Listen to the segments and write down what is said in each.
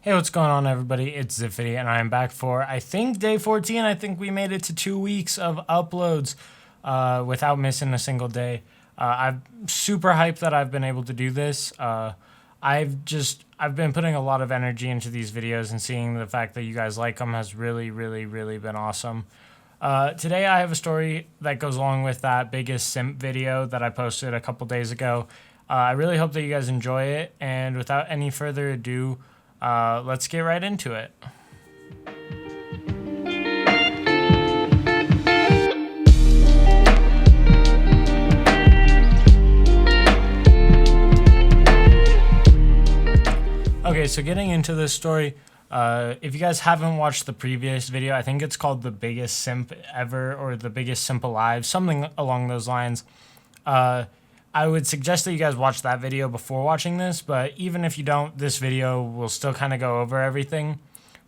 Hey, what's going on, everybody? It's Ziffity, and I'm back for, I think, day 14. I think we made it to 2 weeks of uploads without missing a single day. I'm super hyped that I've been able to do this. I've been putting a lot of energy into these videos, and seeing the fact that you guys like them has really been awesome. Today I have a story that goes along with that biggest simp video that I posted a couple days ago. I really hope that you guys enjoy it, and without any further ado, let's get right into it. Okay, so getting into this story, if you guys haven't watched the previous video, I think it's called The Biggest Simp Ever, or The Biggest Simp Alive, something along those lines. I would suggest that you guys watch that video before watching this, but even if you don't, this video will still kind of go over everything.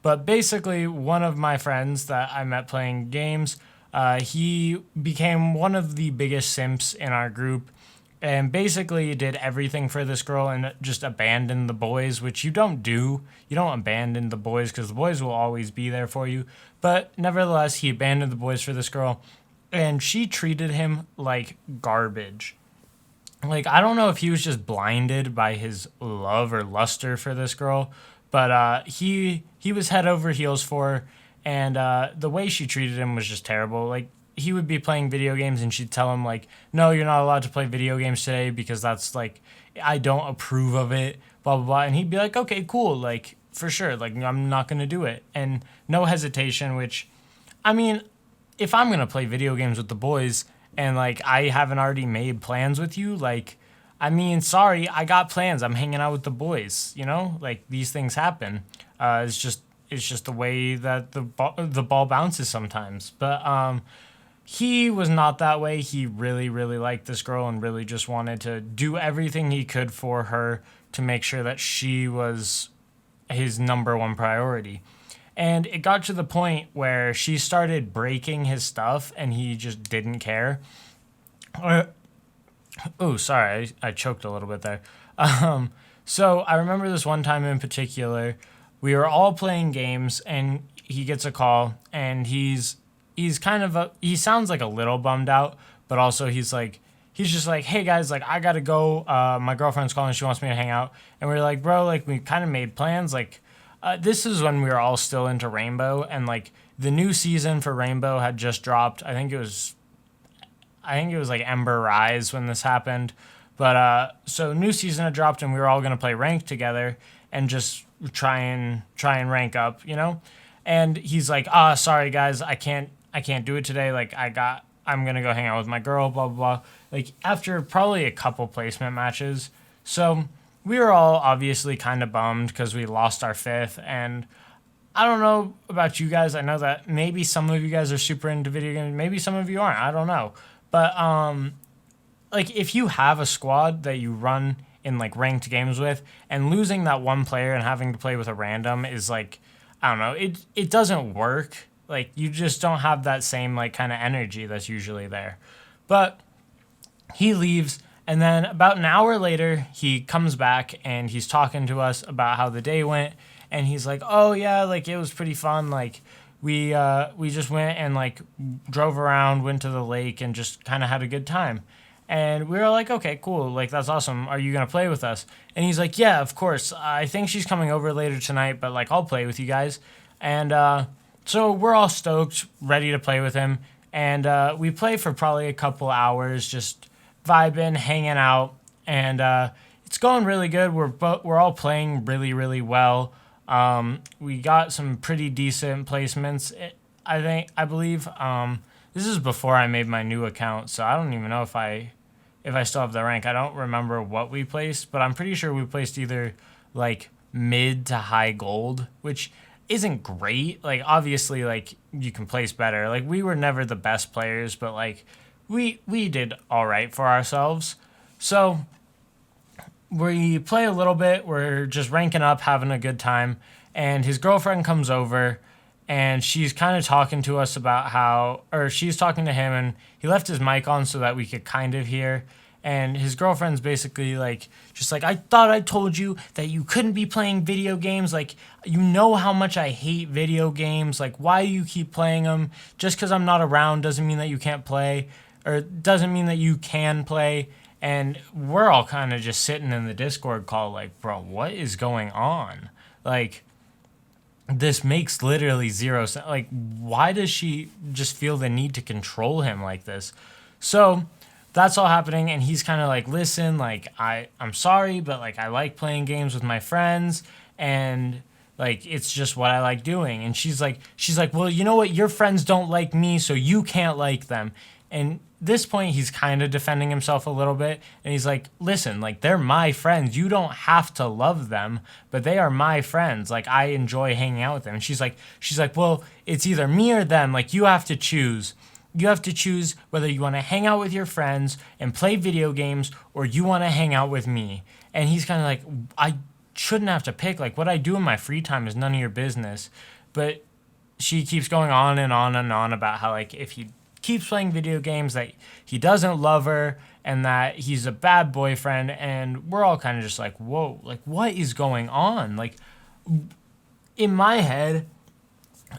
But basically, one of my friends that I met playing games, he became one of the biggest simps in our group, and basically did everything for this girl and just abandoned the boys, which you don't do. You don't abandon the boys, because the boys will always be there for you. But nevertheless, he abandoned the boys for this girl, and she treated him like garbage. Like, I don't know if he was just blinded by his love or luster for this girl, but he was head over heels for her, and the way she treated him was just terrible. Like, he would be playing video games, and she'd tell him, like, no, you're not allowed to play video games today because that's, like, I don't approve of it, blah, blah, blah. And he'd be like, okay, cool, like, for sure, like, I'm not going to do it. And no hesitation, which, I mean, if I'm going to play video games with the boys, and, like, I haven't already made plans with you, like, I mean, sorry, I got plans. I'm hanging out with the boys, you know? Like, these things happen. It's just the way that the ball bounces sometimes. But he was not that way. He really liked this girl and really just wanted to do everything he could for her to make sure that she was his number one priority. And it got to the point where she started breaking his stuff, and he just didn't care. Oh, sorry, I choked a little bit there. So I remember this one time in particular, we were all playing games, and he gets a call, and he's kind of he sounds like a little bummed out, but also he's just like, hey guys, like, I gotta go. My girlfriend's calling, she wants me to hang out. And we're like, bro, like, we kind of made plans, like. This is when we were all still into Rainbow, and, like, the new season for Rainbow had just dropped. I think it was like Ember Rise when this happened. But so new season had dropped, and we were all gonna play ranked together and just try and rank up, you know. And he's like, sorry guys, I can't do it today. Like, I'm gonna go hang out with my girl, blah blah blah. Like, after probably a couple placement matches, so. We were all obviously kind of bummed because we lost our fifth, and I don't know about you guys. I know that maybe some of you guys are super into video games. Maybe some of you aren't. I don't know. But, like, if you have a squad that you run in, like, ranked games with, and losing that one player and having to play with a random is, like, I don't know, it doesn't work. Like, you just don't have that same, like, kind of energy that's usually there. But he leaves. And then about an hour later, he comes back, and he's talking to us about how the day went. And he's like, oh, yeah, like, it was pretty fun. Like, we just went and, like, drove around, went to the lake, and just kind of had a good time. And we were like, okay, cool. Like, that's awesome. Are you going to play with us? And he's like, yeah, of course. I think she's coming over later tonight, but, like, I'll play with you guys. And so we're all stoked, ready to play with him. And we play for probably a couple hours, just vibing, hanging out, and it's going really good. We're all playing really well. We got some pretty decent placements. I believe this is before I made my new account, so I don't even know if I still have the rank. I don't remember what we placed, but I'm pretty sure we placed either, like, mid to high gold, which isn't great. Like, obviously, like, you can place better. Like, we were never the best players, but, like, we did all right for ourselves. So we play a little bit. We're just ranking up, having a good time. And his girlfriend comes over, and she's kind of talking to us about she's talking to him, and he left his mic on so that we could kind of hear. And his girlfriend's basically like, just like, I thought I told you that you couldn't be playing video games. Like, you know how much I hate video games. Like, why do you keep playing them? Just because I'm not around doesn't mean that you can't play, or doesn't mean that you can play. And we're all kind of just sitting in the Discord call like, bro, what is going on? Like, this makes literally zero sense. Like, why does she just feel the need to control him like this? So that's all happening, and he's kind of like, listen, like, I'm sorry, but like, I like playing games with my friends, and like, it's just what I like doing. And she's like, well, you know what, your friends don't like me, so you can't like them. And this point, he's kind of defending himself a little bit, and he's like, listen, like, they're my friends, you don't have to love them, but they are my friends, like, I enjoy hanging out with them. And she's like, well, it's either me or them, like, you have to choose. You have to choose whether you want to hang out with your friends and play video games, or you want to hang out with me. And he's kind of like, I shouldn't have to pick. Like, what I do in my free time is none of your business. But she keeps going on and on and on about how, like, if he keeps playing video games, that he doesn't love her and that he's a bad boyfriend. And we're all kind of just like, whoa, like, what is going on? Like, in my head,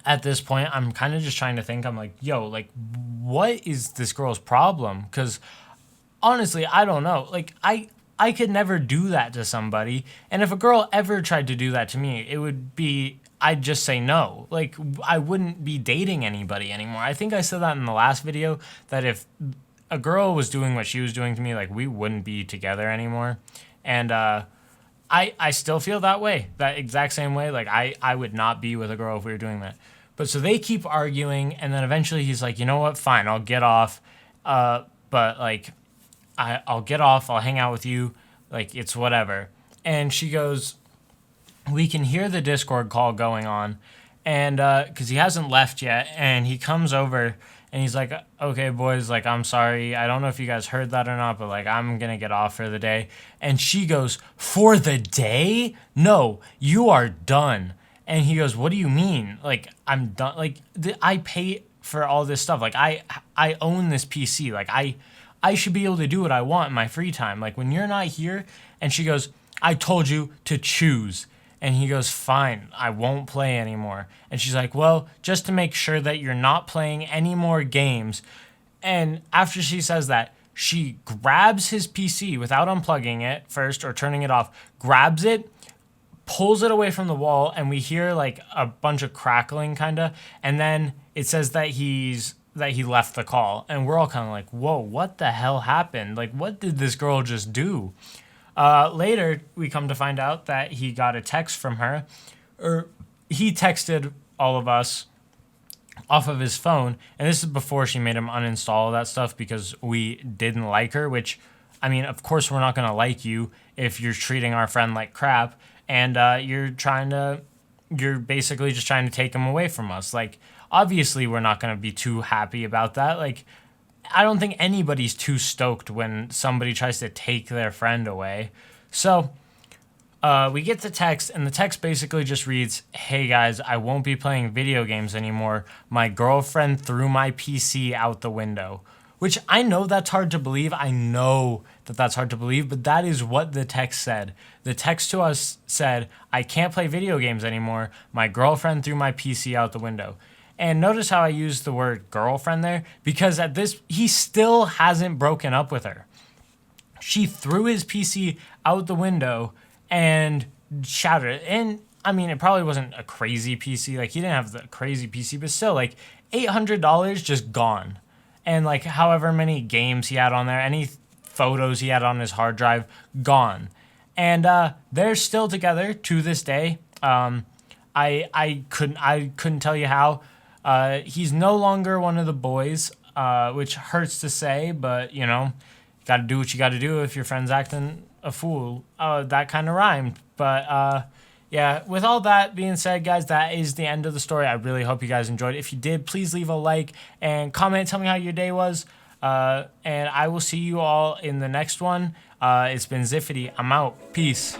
at this point, I'm kind of just trying to think. I'm like, yo, like, what is this girl's problem? Because honestly, I don't know. Like, I could never do that to somebody. And if a girl ever tried to do that to me, it would be, I'd just say no. Like, I wouldn't be dating anybody anymore. I think I said that in the last video, that if a girl was doing what she was doing to me, like, we wouldn't be together anymore. And I still feel that way, that exact same way. Like, I would not be with a girl if we were doing that. But so they keep arguing, and then eventually he's like, you know what, fine, I'll get off. But, like, I'll get off, I'll hang out with you. Like, it's whatever. And she goes, we can hear the Discord call going on. And because he hasn't left yet, and he comes over, and he's like, okay, boys, like, I'm sorry. I don't know if you guys heard that or not, but, like, I'm going to get off for the day. And she goes, for the day? No, you are done. And he goes, what do you mean? Like, I'm done. Like, I pay for all this stuff. Like, I own this PC. Like, I should be able to do what I want in my free time. Like, when you're not here. And she goes, I told you to choose. And he goes, fine, I won't play anymore. And she's like, well, just to make sure that you're not playing any more games. And after she says that, she grabs his PC without unplugging it first or turning it off, grabs it, pulls it away from the wall, and we hear like a bunch of crackling kind of. And then it says that he left the call. And we're all kind of like, whoa, what the hell happened? Like, what did this girl just do? Later, we come to find out that he got a text from her, or he texted all of us off of his phone, and this is before she made him uninstall all that stuff because we didn't like her, which, I mean, of course we're not going to like you if you're treating our friend like crap, and you're basically just trying to take him away from us. Like, obviously we're not going to be too happy about that. Like, I don't think anybody's too stoked when somebody tries to take their friend away. So we get the text, and the text basically just reads, hey guys, I won't be playing video games anymore. My girlfriend threw my PC out the window. Which I know that's hard to believe. I know that that's hard to believe, but that is what the text said. The text to us said, I can't play video games anymore. My girlfriend threw my PC out the window. And notice how I used the word girlfriend there, because he still hasn't broken up with her. She threw his PC out the window and shattered it. And I mean, it probably wasn't a crazy PC. Like, he didn't have the crazy PC, but still, like, $800 just gone. And like, however many games he had on there, any photos he had on his hard drive, gone. And they're still together to this day. I couldn't tell you how. He's no longer one of the boys, which hurts to say, but, you know, got to do what you got to do if your friend's acting a fool. That kind of rhymed. But, yeah, with all that being said, guys, that is the end of the story. I really hope you guys enjoyed it. If you did, please leave a like and comment. Tell me how your day was. And I will see you all in the next one. It's been Ziffity. I'm out. Peace.